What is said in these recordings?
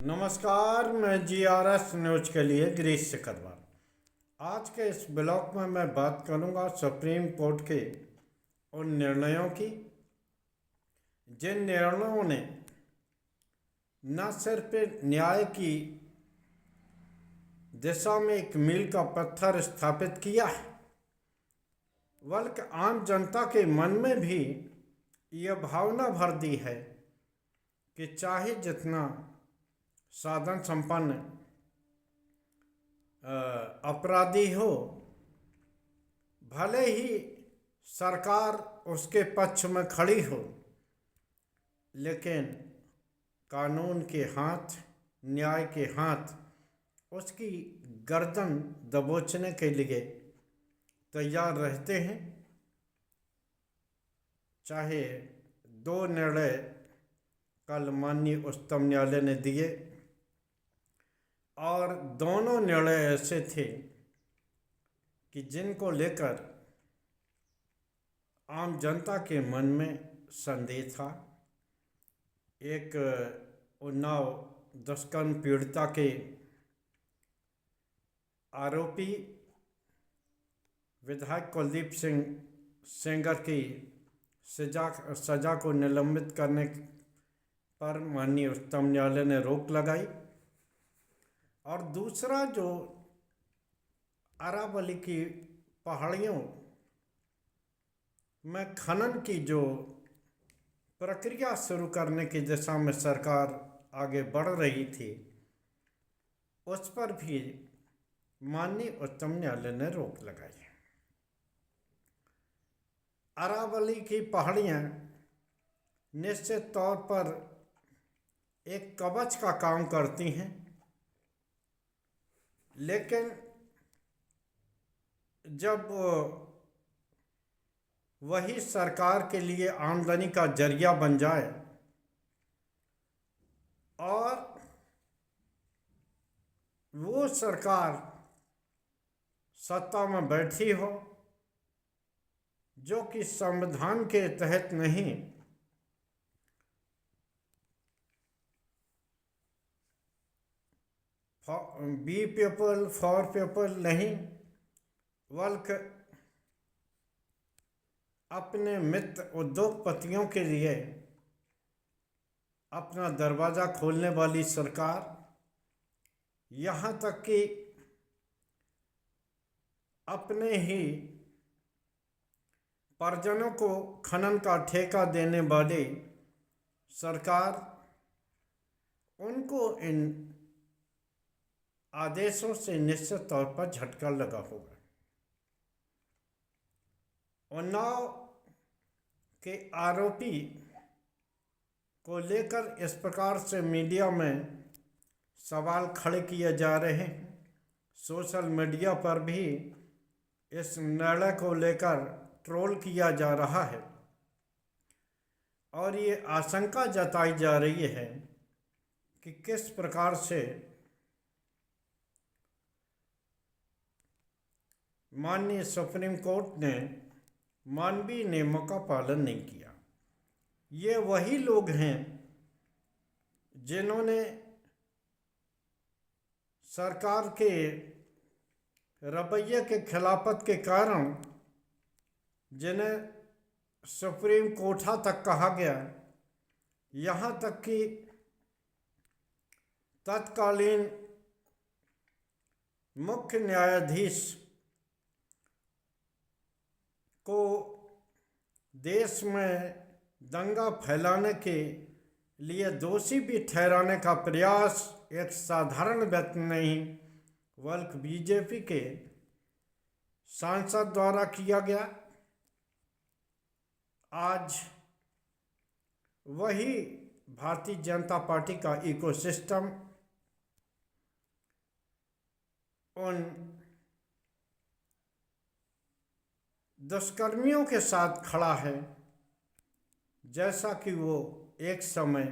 नमस्कार, मैं GRS news के लिए गिरीश सिकरवार। आज के इस ब्लॉग में मैं बात करूंगा सुप्रीम कोर्ट के उन निर्णयों की जिन निर्णयों ने न सिर्फ न्याय की दिशा में एक मील का पत्थर स्थापित किया है, बल्कि आम जनता के मन में भी यह भावना भर दी है कि चाहे जितना साधन संपन्न अपराधी हो, भले ही सरकार उसके पक्ष में खड़ी हो, लेकिन कानून के हाथ, न्याय के हाथ उसकी गर्दन दबोचने के लिए तैयार रहते हैं। चाहे दो निर्णय कल माननीय उच्चतम न्यायालय ने दिए और दोनों निर्णय ऐसे थे कि जिनको लेकर आम जनता के मन में संदेह था। एक उन्नाव दुष्कर्म पीड़िता के आरोपी विधायक कुलदीप सिंह सेंगर की सजा को निलंबित करने पर माननीय उच्चतम न्यायालय ने रोक लगाई। और दूसरा, जो अरावली की पहाड़ियों में खनन की जो प्रक्रिया शुरू करने की दिशा में सरकार आगे बढ़ रही थी, उस पर भी माननीय उच्चतम न्यायालय ने रोक लगाई। अरावली की पहाड़ियाँ निश्चित तौर पर एक कवच का काम करती हैं, लेकिन जब वही सरकार के लिए आमदनी का जरिया बन जाए और वो सरकार सत्ता में बैठी हो जो कि संविधान के तहत नहीं, बी पीपल फॉर पीपल नहीं, बल्कि अपने मित्र उद्योगपतियों के लिए अपना दरवाज़ा खोलने वाली सरकार, यहाँ तक कि अपने ही परिजनों को खनन का ठेका देने वाली सरकार, उनको इन आदेशों से निश्चित तौर पर झटका लगा होगा। उन्नाव के आरोपी को लेकर इस प्रकार से मीडिया में सवाल खड़े किए जा रहे हैं। सोशल मीडिया पर भी इस निर्णय को लेकर ट्रोल किया जा रहा है और ये आशंका जताई जा रही है कि किस प्रकार से माननीय सुप्रीम कोर्ट ने मानवीय नियमों का पालन नहीं किया। ये वही लोग हैं जिन्होंने सरकार के रवैये के खिलाफत के कारण, जिन्हें सुप्रीम कोर्ट तक कहा गया, यहाँ तक कि तत्कालीन मुख्य न्यायाधीश को देश में दंगा फैलाने के लिए दोषी भी ठहराने का प्रयास एक साधारण व्यक्ति नहीं, बल्कि बीजेपी के सांसद द्वारा किया गया। आज वही भारतीय जनता पार्टी का इकोसिस्टम उन दुष्कर्मियों के साथ खड़ा है, जैसा कि वो एक समय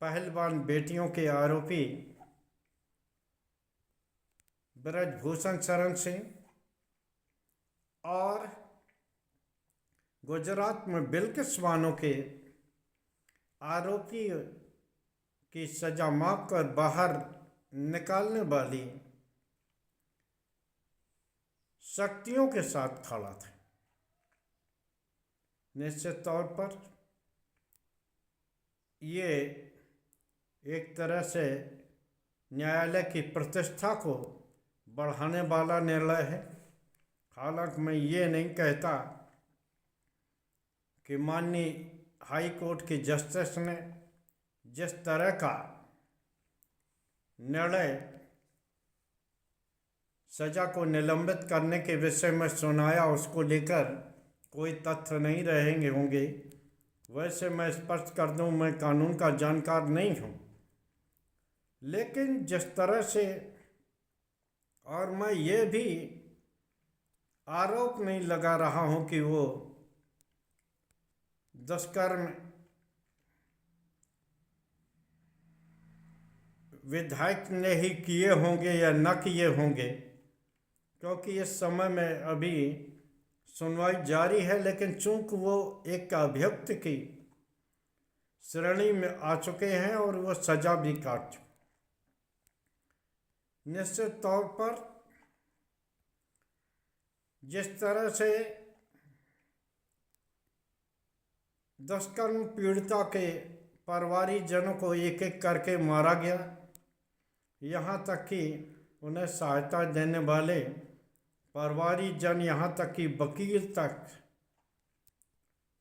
पहलवान बेटियों के आरोपी ब्रजभूषण शरण सिंह और गुजरात में बिल्किस बानो के आरोपी की सजा मांग कर बाहर निकालने वाली शक्तियों के साथ खड़ा था। निश्चित तौर पर ये एक तरह से न्यायालय की प्रतिष्ठा को बढ़ाने वाला निर्णय है। हालांकि मैं ये नहीं कहता कि माननीय हाई कोर्ट के जस्टिस ने जिस तरह का निर्णय सजा को निलंबित करने के विषय में सुनाया, उसको लेकर कोई तथ्य नहीं रहेंगे होंगे। वैसे मैं स्पष्ट कर दूं, मैं कानून का जानकार नहीं हूं, लेकिन जिस तरह से, और मैं ये भी आरोप नहीं लगा रहा हूं कि वो दुष्कर्म विधायक ने ही किए होंगे या न किए होंगे, क्योंकि इस समय में अभी सुनवाई जारी है। लेकिन चूंकि वो एक अभियुक्त की श्रेणी में आ चुके हैं और वो सजा भी काट चुके, निश्चित तौर पर जिस तरह से दुष्कर्म पीड़िता के परिवारजनों को एक एक करके मारा गया, यहाँ तक कि उन्हें सहायता देने वाले परिवारजन, यहाँ तक कि वकील तक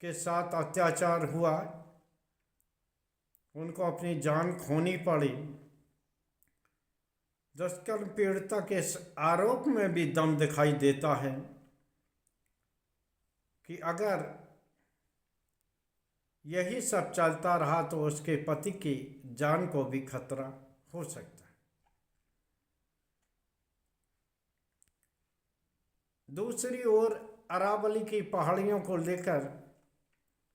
के साथ अत्याचार हुआ, उनको अपनी जान खोनी पड़ी। दुष्कर्म पीड़िता के इस आरोप में भी दम दिखाई देता है कि अगर यही सब चलता रहा तो उसके पति की जान को भी खतरा हो सकता है। दूसरी ओर अरावली की पहाड़ियों को लेकर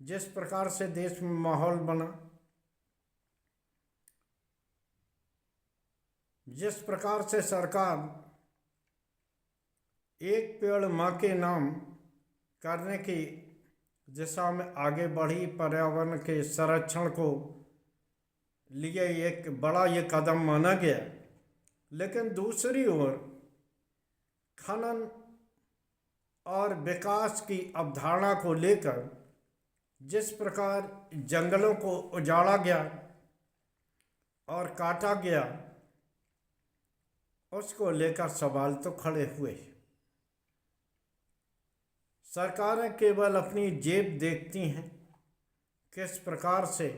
जिस प्रकार से देश में माहौल बना, जिस प्रकार से सरकार एक पेड़ मां के नाम करने की दिशा में आगे बढ़ी, पर्यावरण के संरक्षण को लिए एक बड़ा ये कदम माना गया, लेकिन दूसरी ओर खनन और विकास की अवधारणा को लेकर जिस प्रकार जंगलों को उजाड़ा गया और काटा गया, उसको लेकर सवाल तो खड़े हुए। सरकारें केवल अपनी जेब देखती हैं, किस प्रकार से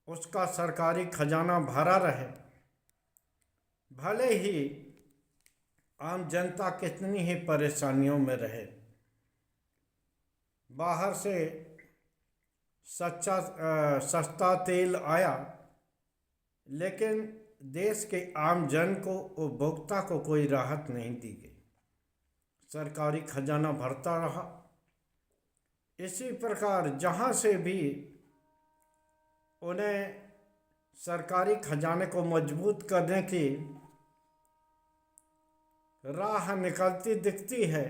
उसका सरकारी खजाना भरा रहे, भले ही आम जनता कितनी ही परेशानियों में रहे। बाहर से सस्ता तेल आया, लेकिन देश के आम जन को, उपभोक्ता को कोई राहत नहीं दी गई, सरकारी खजाना भरता रहा। इसी प्रकार जहाँ से भी उन्हें सरकारी खजाने को मजबूत करने की राह निकलती दिखती है,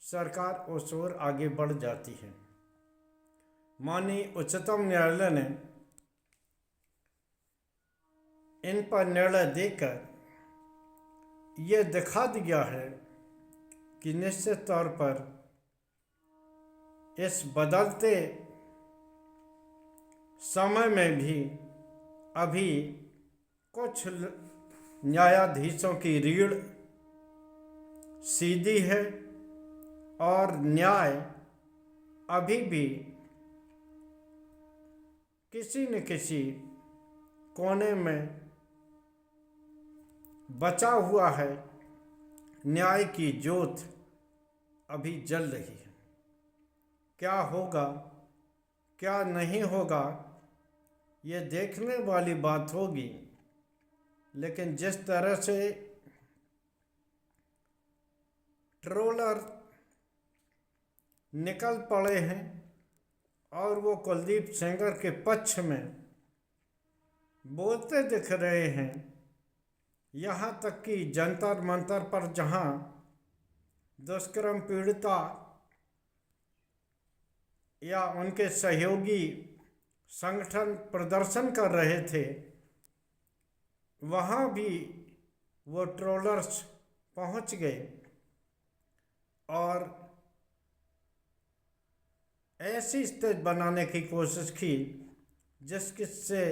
सरकार उस ओर आगे बढ़ जाती है। माननीय उच्चतम न्यायालय ने इन पर निर्णय देकर यह दिखा दिया है कि निश्चित तौर पर इस बदलते समय में भी अभी कुछ न्यायाधीशों की रीढ़ सीधी है और न्याय अभी भी किसी न किसी कोने में बचा हुआ है। न्याय की ज्योत अभी जल रही है। क्या होगा, क्या नहीं होगा, ये देखने वाली बात होगी। लेकिन जिस तरह से ट्रोलर निकल पड़े हैं और वो कुलदीप सेंगर के पक्ष में बोलते दिख रहे हैं, यहाँ तक कि जंतर मंतर पर जहाँ दुष्कर्म पीड़िता या उनके सहयोगी संगठन प्रदर्शन कर रहे थे, वहाँ भी वो ट्रोलर्स पहुँच गए और ऐसी स्थिति बनाने की कोशिश की जिससे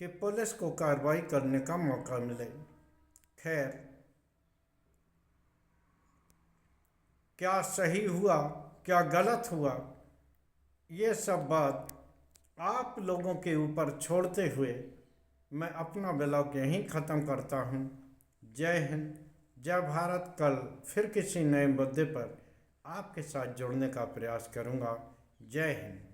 कि पुलिस को कार्रवाई करने का मौका मिले। खैर, क्या सही हुआ क्या गलत हुआ, ये सब बात आप लोगों के ऊपर छोड़ते हुए मैं अपना ब्लॉग यहीं ख़त्म करता हूँ। जय हिंद, जय भारत। कल फिर किसी नए मुद्दे पर आपके साथ जुड़ने का प्रयास करूँगा। जय हिंद।